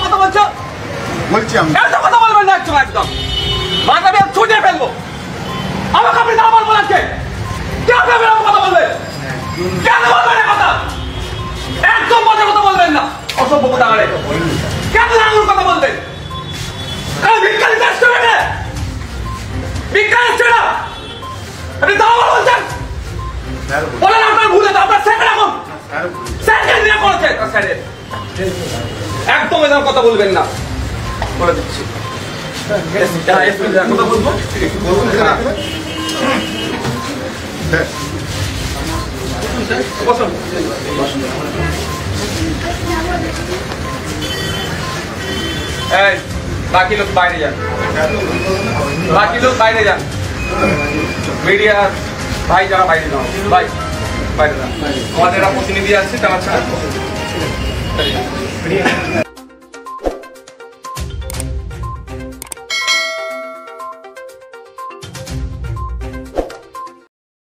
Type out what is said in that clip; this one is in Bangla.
কথা বলছো বলছি আমি কথা বলবেন না একদম একদম মাথা আমি ছুটে ফেলবো আমাকে আপনি দাঁড়াবার বলাচ্ছে কেন কথা বলবেন কেন বলবেন কথা একদম মজার কথা বলবেন না অসভ্য কথা বলে কেন আঙুল কথা বলবেন বিজ্ঞানী চাষ করবে না বিজ্ঞান আসছে না আপনি দাঁড়াবার বলছেন বলেন আপনার ভুলে আপনার সেকেন্ড এখন সেকেন্ড নিয়ে করেছে একদম এরকম কথা বলবেন না বলে দিচ্ছি কথা বলবো बाकी लोग বাইরে যান বাকি লোক বাইরে যান মিডিয়া ভাই যারা বাইরে যান ভাই বাইরে যান আমাদের প্রতিনিধি আছে তারা ছাড়া